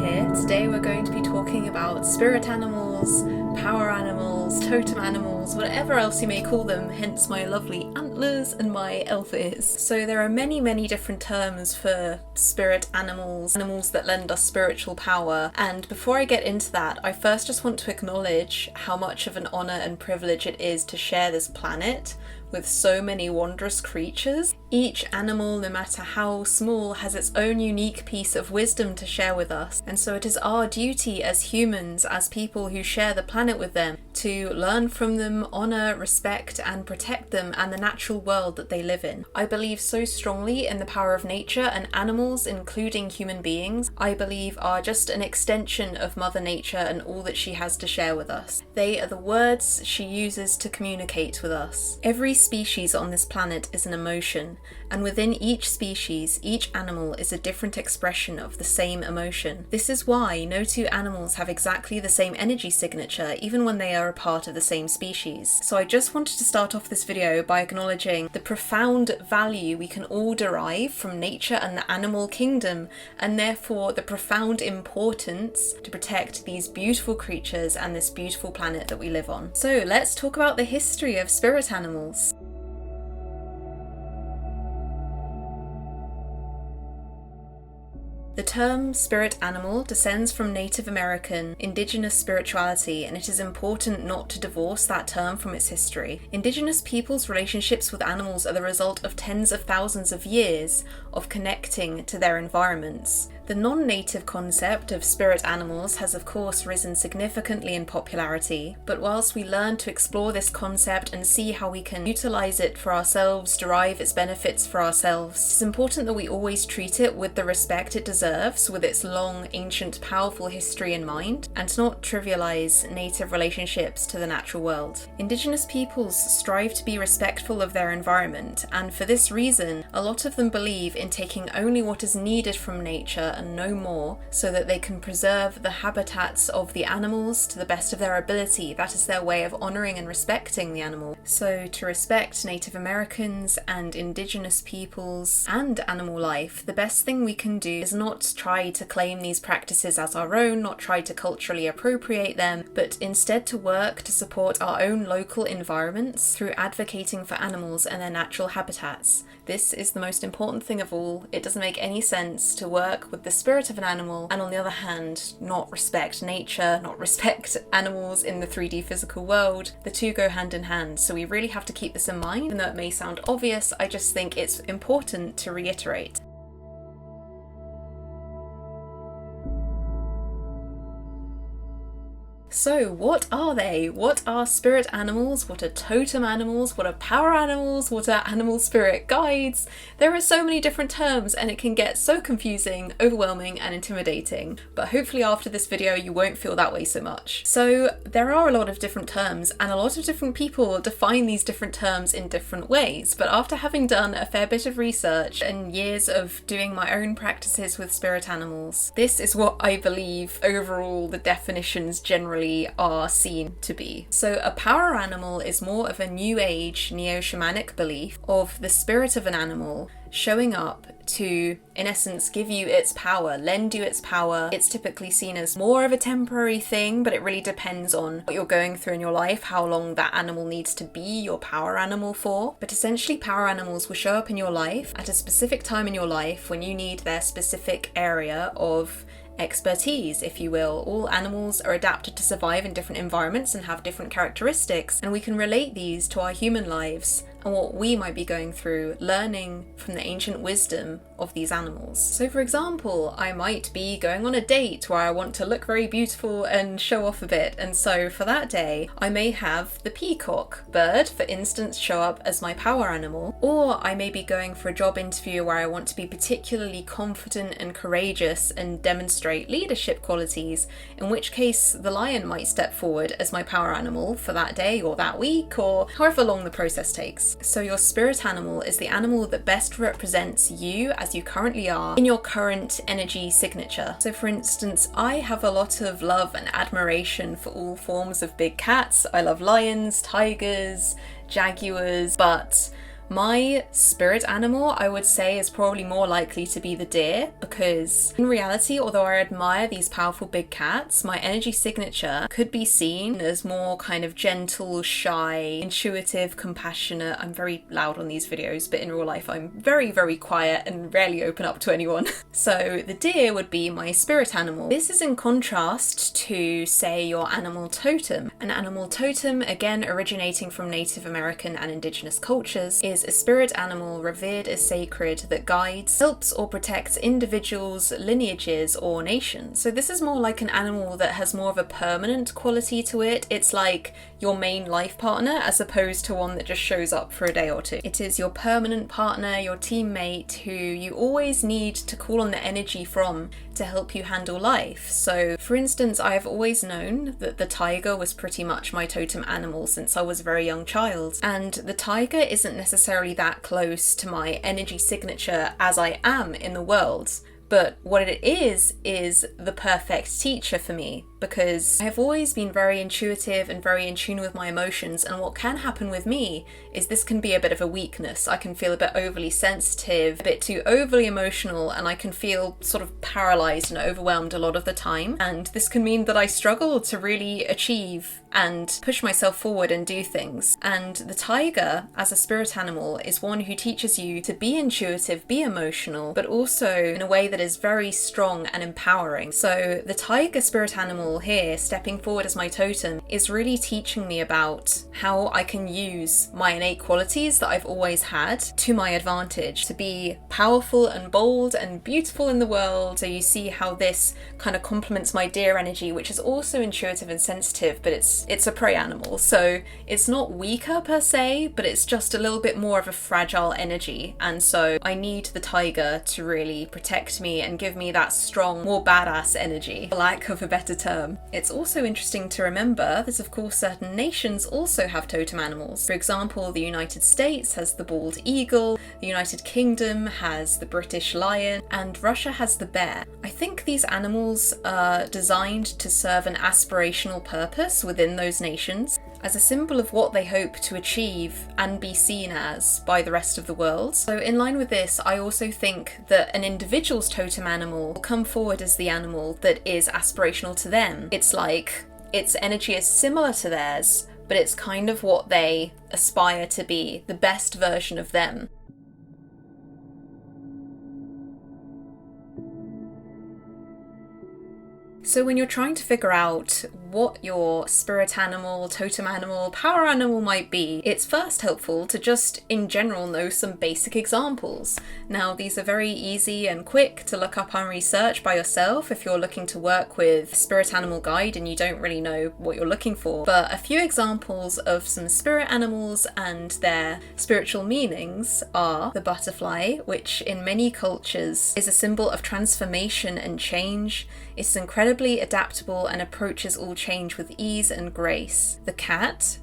here. Today we're going to be talking about spirit animals, power animals, totem animals, whatever else you may call them, hence my lovely antlers and my elf ears. So there are many different terms for spirit animals, animals that lend us spiritual power, and before I get into that, I first just want to acknowledge how much of an honour and privilege it is to share this planet with so many wondrous creatures. Each animal, no matter how small, has its own unique piece of wisdom to share with us, and so it is our duty as humans, as people who share the planet with them, to learn from them, honour, respect and protect them and the natural world that they live in. I believe so strongly in the power of nature, and animals, including human beings, I believe are just an extension of Mother Nature and all that she has to share with us. They are the words she uses to communicate with us. Every species on this planet is an emotion, and within each species, each animal is a different expression of the same emotion. This is why no two animals have exactly the same energy signature, even when they are a part of the same species. So I just wanted to start off this video by acknowledging the profound value we can all derive from nature and the animal kingdom, and therefore the profound importance to protect these beautiful creatures and this beautiful planet that we live on. So let's talk about the history of spirit animals. The term spirit animal descends from Native American indigenous spirituality, and it is important not to divorce that term from its history. Indigenous peoples' relationships with animals are the result of tens of thousands of years of connecting to their environments. The non-native concept of spirit animals has of course risen significantly in popularity, but whilst we learn to explore this concept and see how we can utilise it for ourselves, derive its benefits for ourselves, it's important that we always treat it with the respect it deserves, with its long, ancient, powerful history in mind, and not trivialise native relationships to the natural world. Indigenous peoples strive to be respectful of their environment, and for this reason, a lot of them believe in taking only what is needed from nature and no more, so that they can preserve the habitats of the animals to the best of their ability. That is their way of honouring and respecting the animal. So to respect Native Americans and indigenous peoples and animal life, the best thing we can do is not try to claim these practices as our own, not try to culturally appropriate them, but instead to work to support our own local environments through advocating for animals and their natural habitats. This is the most important thing of all. It doesn't make any sense to work with the spirit of an animal and on the other hand not respect nature, not respect animals in the 3D physical world. The two go hand in hand, so we really have to keep this in mind. Even though it may sound obvious, I just think it's important to reiterate. So what are they? What are spirit animals? What are totem animals? What are power animals? What are animal spirit guides? There are so many different terms and it can get so confusing, overwhelming and intimidating, but hopefully after this video you won't feel that way so much. So there are a lot of different terms and a lot of different people define these different terms in different ways, but after having done a fair bit of research and years of doing my own practices with spirit animals, this is what I believe overall the definitions generally are seen to be. So a power animal is more of a new age neo-shamanic belief of the spirit of an animal showing up to, in essence, give you its power, lend you its power. It's typically seen as more of a temporary thing, but it really depends on what you're going through in your life, how long that animal needs to be your power animal for. But essentially power animals will show up in your life at a specific time in your life when you need their specific area of expertise, if you will. All animals are adapted to survive in different environments and have different characteristics, and we can relate these to our human lives and what we might be going through, learning from the ancient wisdom of these animals. So for example, I might be going on a date where I want to look very beautiful and show off a bit, and so for that day I may have the peacock bird, for instance, show up as my power animal, or I may be going for a job interview where I want to be particularly confident and courageous and demonstrate leadership qualities, in which case the lion might step forward as my power animal for that day or that week or however long the process takes. So your spirit animal is the animal that best represents you as you currently are in your current energy signature. So for instance, I have a lot of love and admiration for all forms of big cats. I love lions, tigers, jaguars, but My spirit animal, I would say, is probably more likely to be the deer, because in reality, although I admire these powerful big cats, my energy signature could be seen as more kind of gentle, shy, intuitive, compassionate. I'm very loud on these videos, but in real life I'm very, very quiet and rarely open up to anyone. So the deer would be my spirit animal. This is in contrast to, say, your animal totem. An animal totem, again originating from Native American and Indigenous cultures, is a spirit animal revered as sacred that guides, helps, or protects individuals, lineages, or nations. So this is more like an animal that has more of a permanent quality to it. It's like your main life partner as opposed to one that just shows up for a day or two. It is your permanent partner, your teammate, who you always need to call on the energy from to help you handle life. So for instance, I have always known that the tiger was pretty much my totem animal since I was a very young child, and the tiger isn't necessarily that close to my energy signature as I am in the world. But what it is the perfect teacher for me, because I have always been very intuitive and very in tune with my emotions, and what can happen with me is this can be a bit of a weakness. I can feel a bit overly sensitive, a bit too overly emotional, and I can feel sort of paralyzed and overwhelmed a lot of the time, and this can mean that I struggle to really achieve and push myself forward and do things. And the tiger, as a spirit animal, is one who teaches you to be intuitive, be emotional, but also in a way that is very strong and empowering. So the tiger spirit animal here, stepping forward as my totem, is really teaching me about how I can use my innate qualities that I've always had to my advantage, to be powerful and bold and beautiful in the world. So you see how this kind of complements my deer energy, which is also intuitive and sensitive, but it's a prey animal, so it's not weaker per se, but it's just a little bit more of a fragile energy, and so I need the tiger to really protect me and give me that strong, more badass energy, for lack of a better term. It's also interesting to remember that of course certain nations also have totem animals. For example, the United States has the bald eagle, the United Kingdom has the British lion, and Russia has the bear. I think these animals are designed to serve an aspirational purpose within those nations, as a symbol of what they hope to achieve and be seen as by the rest of the world. So in line with this, I also think that an individual's totem animal will come forward as the animal that is aspirational to them. It's like its energy is similar to theirs, but it's kind of what they aspire to be, the best version of them. So when you're trying to figure out what your spirit animal, totem animal, power animal might be, it's first helpful to just in general know some basic examples. Now these are very easy and quick to look up and research by yourself if you're looking to work with a spirit animal guide and you don't really know what you're looking for. But a few examples of some spirit animals and their spiritual meanings are the butterfly, which in many cultures is a symbol of transformation and change. It's incredibly adaptable and approaches all change with ease and grace. The cat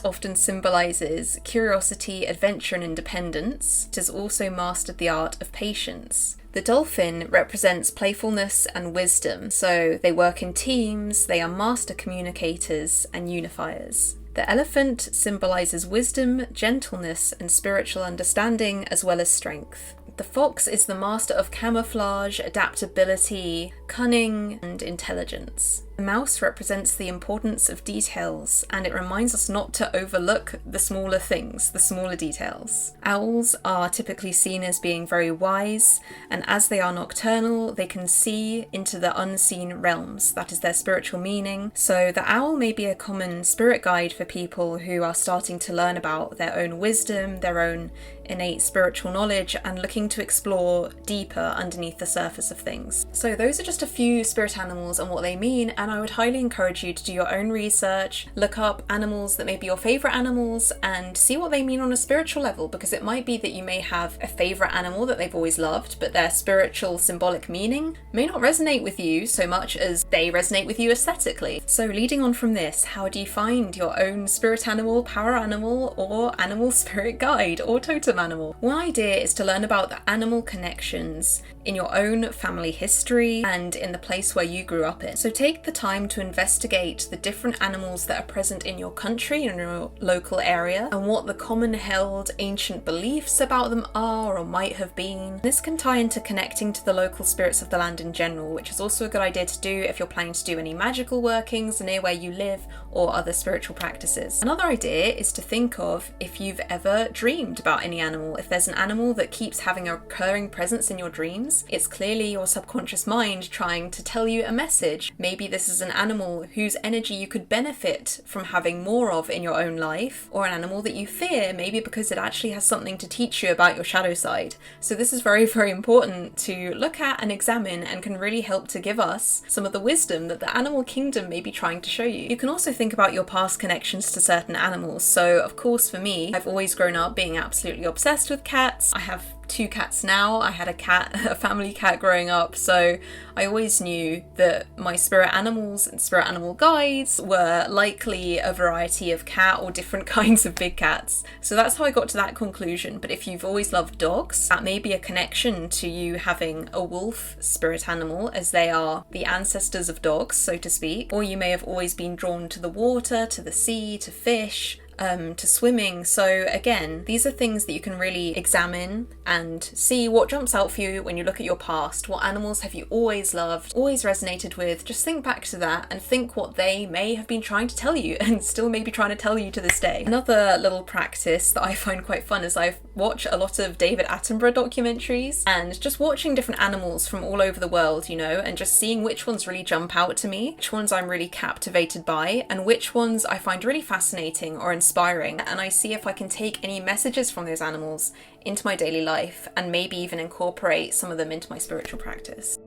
often symbolises curiosity, adventure and independence. It has also mastered the art of patience. The dolphin represents playfulness and wisdom, so they work in teams, they are master communicators and unifiers. The elephant symbolises wisdom, gentleness and spiritual understanding, as well as strength. The fox is the master of camouflage, adaptability, cunning and intelligence. The mouse represents the importance of details, and it reminds us not to overlook the smaller things, the smaller details. Owls are typically seen as being very wise, and as they are nocturnal, they can see into the unseen realms. That is their spiritual meaning. So the owl may be a common spirit guide for people who are starting to learn about their own wisdom, their own innate spiritual knowledge, and looking to explore deeper underneath the surface of things. So those are just a few spirit animals and what they mean, and I would highly encourage you to do your own research, look up animals that may be your favourite animals and see what they mean on a spiritual level, because it might be that you may have a favourite animal that they've always loved, but their spiritual symbolic meaning may not resonate with you so much as they resonate with you aesthetically. So leading on from this, how do you find your own spirit animal, power animal, or animal spirit guide, or totem animal? One idea is to learn about the animal connections in your own family history and in the place where you grew up in. So take the time to investigate the different animals that are present in your country and your local area and what the common held ancient beliefs about them are or might have been. This can tie into connecting to the local spirits of the land in general, which is also a good idea to do if you're planning to do any magical workings near where you live or other spiritual practices. Another idea is to think of if you've ever dreamed about any animal. If there's an animal that keeps having a recurring presence in your dreams, it's clearly your subconscious mind trying to tell you a message. Maybe this is an animal whose energy you could benefit from having more of in your own life, or an animal that you fear, maybe because it actually has something to teach you about your shadow side. So this is very, very important to look at and examine, and can really help to give us some of the wisdom that the animal kingdom may be trying to show you. You can also think about your past connections to certain animals. So of course for me, I've always grown up being absolutely obsessed with cats. I have 2 cats now. I had a family cat growing up, so I always knew that my spirit animals and spirit animal guides were likely a variety of cat or different kinds of big cats. So that's how I got to that conclusion. But if you've always loved dogs, that may be a connection to you having a wolf spirit animal, as they are the ancestors of dogs, so to speak. Or you may have always been drawn to the water, to the sea, to fish, to swimming. So again, these are things that you can really examine and see what jumps out for you when you look at your past. What animals have you always loved, always resonated with? Just think back to that and think what they may have been trying to tell you and still may be trying to tell you to this day. Another little practice that I find quite fun is I watch a lot of David Attenborough documentaries, and just watching different animals from all over the world, you know, and just seeing which ones really jump out to me, which ones I'm really captivated by, and which ones I find really fascinating or inspiring. And I see if I can take any messages from those animals into my daily life and maybe even incorporate some of them into my spiritual practice.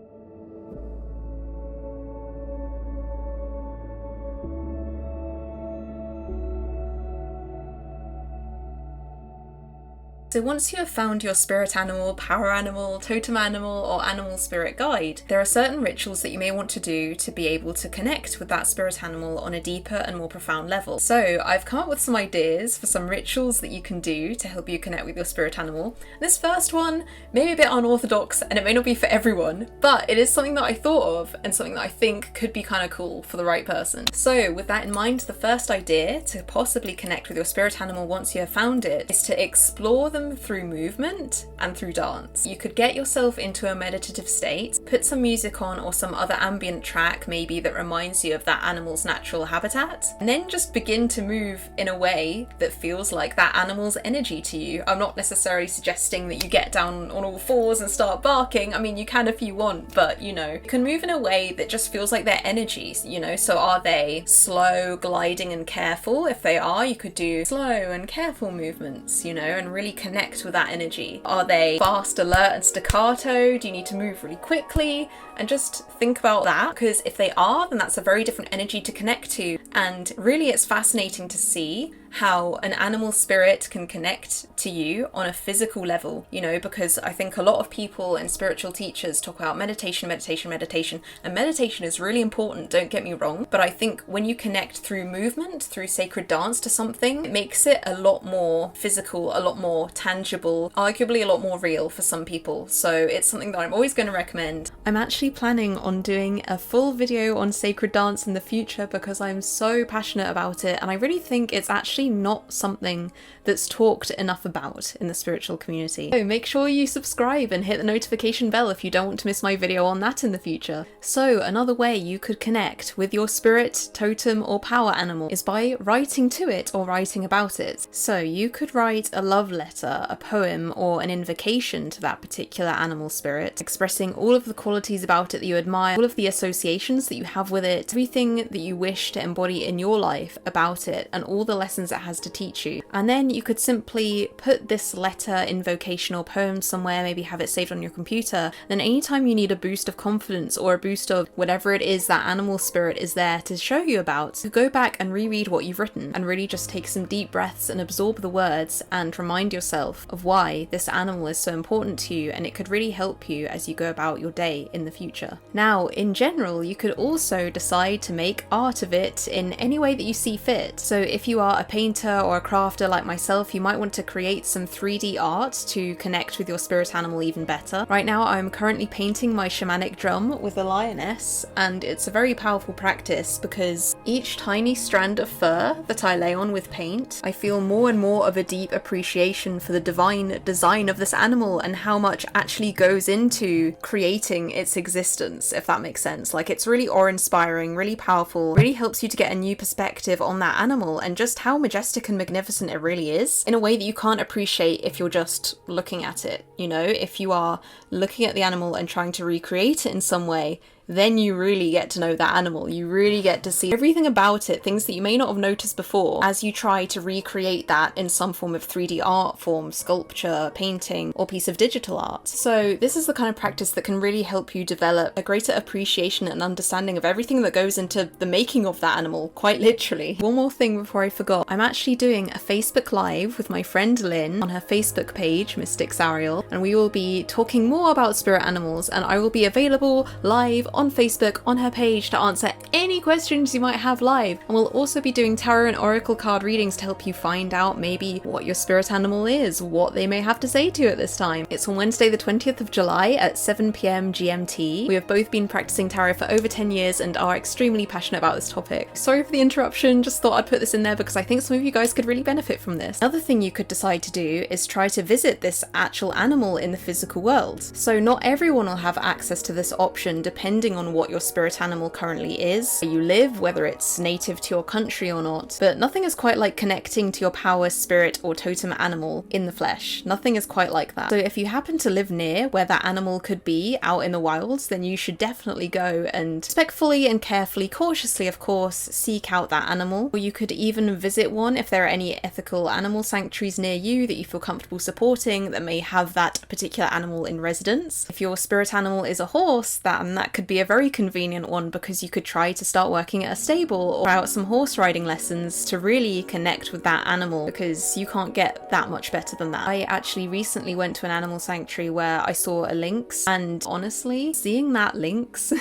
So once you have found your spirit animal, power animal, totem animal, or animal spirit guide, there are certain rituals that you may want to do to be able to connect with that spirit animal on a deeper and more profound level. So I've come up with some ideas for some rituals that you can do to help you connect with your spirit animal. This first one may be a bit unorthodox and it may not be for everyone, but it is something that I thought of and something that I think could be kind of cool for the right person. So with that in mind, the first idea to possibly connect with your spirit animal once you have found it is to explore them through movement and through dance. You could get yourself into a meditative state, put some music on or some other ambient track maybe that reminds you of that animal's natural habitat, and then just begin to move in a way that feels like that animal's energy to you. I'm not necessarily suggesting that you get down on all fours and start barking. I mean, you can if you want, but you know, you can move in a way that just feels like their energies, you know. So are they slow, gliding and careful? If they are, you could do slow and careful movements, you know, and really connect with that energy. Are they fast, alert and staccato? Do you need to move really quickly? And just think about that, because if they are, then that's a very different energy to connect to. And really it's fascinating to see how an animal spirit can connect to you on a physical level, you know, because I think a lot of people and spiritual teachers talk about meditation, and meditation is really important, don't get me wrong, but I think when you connect through movement, through sacred dance to something, it makes it a lot more physical, a lot more tangible, arguably a lot more real for some people. So it's something that I'm always going to recommend. I'm actually planning on doing a full video on sacred dance in the future because I'm so passionate about it, and I really think it's actually not something that's talked enough about in the spiritual community. So make sure you subscribe and hit the notification bell if you don't want to miss my video on that in the future. So another way you could connect with your spirit, totem or power animal is by writing to it or writing about it. So you could write a love letter, a poem or an invocation to that particular animal spirit, expressing all of the qualities about it that you admire, all of the associations that you have with it, everything that you wish to embody in your life about it, and all the lessons it has to teach you. And then you could simply put this letter, invocation or poem somewhere, maybe have it saved on your computer. Then anytime you need a boost of confidence or a boost of whatever it is that animal spirit is there to show you about, go back and reread what you've written and really just take some deep breaths and absorb the words and remind yourself yourself of why this animal is so important to you, and it could really help you as you go about your day in the future. Now, in general, you could also decide to make art of it in any way that you see fit. So if you are a painter or a crafter like myself, you might want to create some 3D art to connect with your spirit animal even better. Right now, I'm currently painting my shamanic drum with a lioness, and it's a very powerful practice because each tiny strand of fur that I lay on with paint, I feel more and more of a deep appreciation for the divine design of this animal and how much actually goes into creating its existence, if that makes sense. Like, it's really awe-inspiring, really powerful, really helps you to get a new perspective on that animal and just how majestic and magnificent it really is in a way that you can't appreciate if you're just looking at it. You know, if you are looking at the animal and trying to recreate it in some way, then you really get to know that animal. You really get to see everything about it, things that you may not have noticed before, as you try to recreate that in some form of 3D art form, sculpture, painting, or piece of digital art. So this is the kind of practice that can really help you develop a greater appreciation and understanding of everything that goes into the making of that animal, quite literally. One more thing before I forgot. I'm actually doing a Facebook Live with my friend Lynn on her Facebook page, Mystic Sariel, and we will be talking more about spirit animals, and I will be available live on Facebook on her page to answer any questions you might have live. And we'll also be doing tarot and oracle card readings to help you find out maybe what your spirit animal is, what they may have to say to you at this time. It's on Wednesday the 20th of July at 7 p.m. GMT. We have both been practicing tarot for over 10 years and are extremely passionate about this topic. Sorry for the interruption, just thought I'd put this in there because I think some of you guys could really benefit from this. Another thing you could decide to do is try to visit this actual animal in the physical world. So not everyone will have access to this option depending on what your spirit animal currently is, where you live, whether it's native to your country or not. But nothing is quite like connecting to your power, spirit, or totem animal in the flesh. Nothing is quite like that. So if you happen to live near where that animal could be out in the wilds, then you should definitely go and respectfully and carefully, cautiously of course, seek out that animal. Or you could even visit one if there are any ethical animal sanctuaries near you that you feel comfortable supporting that may have that particular animal in residence. If your spirit animal is a horse, then that could be a very convenient one because you could try to start working at a stable or try out some horse riding lessons to really connect with that animal, because you can't get that much better than that. I actually recently went to an animal sanctuary where I saw a lynx, and honestly, seeing that lynx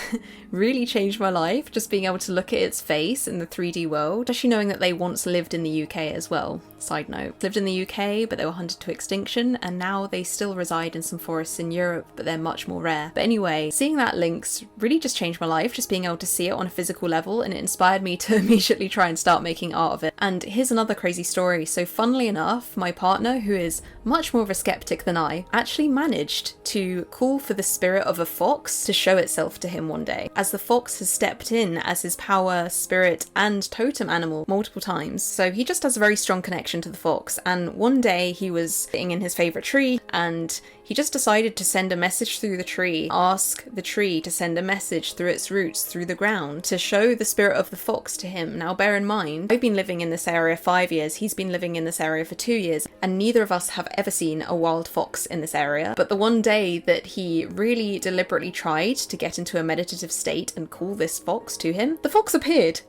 really changed my life, just being able to look at its face in the 3D world, especially knowing that they once lived in the UK as well. Side note, lived in the UK but they were hunted to extinction, and now they still reside in some forests in Europe, but they're much more rare. But anyway, seeing that lynx really just changed my life, just being able to see it on a physical level, and it inspired me to immediately try and start making art of it. And here's another crazy story. So funnily enough, my partner, who is much more of a skeptic than I, actually managed to call for the spirit of a fox to show itself to him one day, as the fox has stepped in as his power, spirit, and totem animal multiple times. So he just has a very strong connection to the fox, and one day he was sitting in his favourite tree and he just decided to send a message through the tree, ask the tree to send a message through its roots, through the ground, to show the spirit of the fox to him. Now bear in mind, I've been living in this area 5 years, he's been living in this area for 2 years, and neither of us have ever seen a wild fox in this area. But the one day that he really deliberately tried to get into a meditative state and call this fox to him, the fox appeared,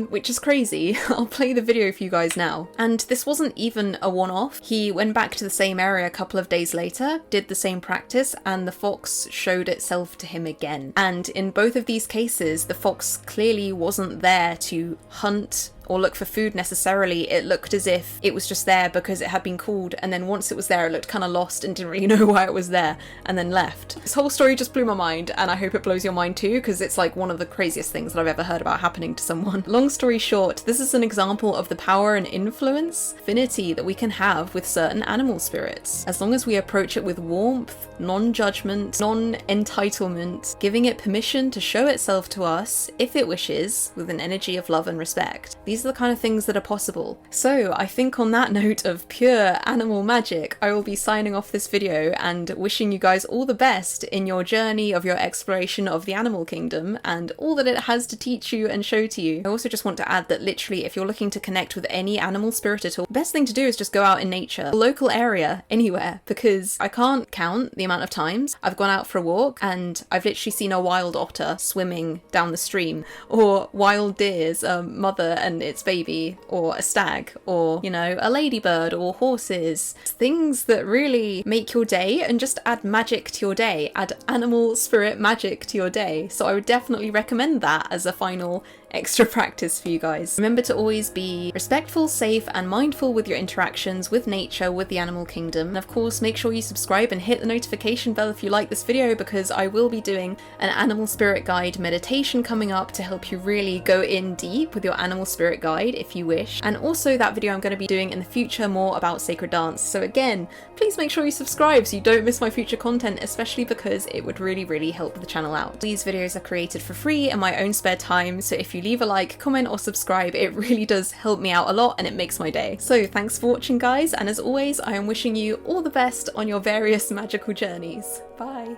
which is crazy. I'll play the video for you guys now. And this wasn't even a one-off. He went back to the same area a couple of days later, did the same practice, and the fox showed itself to him again. And in both of these cases, the fox clearly wasn't there to hunt or look for food necessarily. It looked as if it was just there because it had been called, and then once it was there it looked kind of lost and didn't really know why it was there, and then left. This whole story just blew my mind, and I hope it blows your mind too, because it's like one of the craziest things that I've ever heard about happening to someone. Long story short, this is an example of the power and influence, affinity that we can have with certain animal spirits, as long as we approach it with warmth, non-judgment, non-entitlement, giving it permission to show itself to us if it wishes, with an energy of love and respect. These are the kind of things that are possible. So I think on that note of pure animal magic, I will be signing off this video and wishing you guys all the best in your journey of your exploration of the animal kingdom and all that it has to teach you and show to you. I also just want to add that literally if you're looking to connect with any animal spirit at all, the best thing to do is just go out in nature, a local area, anywhere, because I can't count the amount of times I've gone out for a walk and I've literally seen a wild otter swimming down the stream, or wild deer's mother and its baby, or a stag, or, you know, a ladybird, or horses. Things that really make your day and just add magic to your day, add animal spirit magic to your day. So I would definitely recommend that as a final extra practice for you guys. Remember to always be respectful, safe, and mindful with your interactions with nature, with the animal kingdom. And of course, make sure you subscribe and hit the notification bell if you like this video, because I will be doing an animal spirit guide meditation coming up to help you really go in deep with your animal spirit guide if you wish. And also that video I'm going to be doing in the future more about sacred dance. So again, please make sure you subscribe so you don't miss my future content, especially because it would really help the channel out. These videos are created for free in my own spare time, so if you leave a like, comment, or subscribe, it really does help me out a lot and it makes my day. So thanks for watching, guys, and as always, I am wishing you all the best on your various magical journeys. Bye!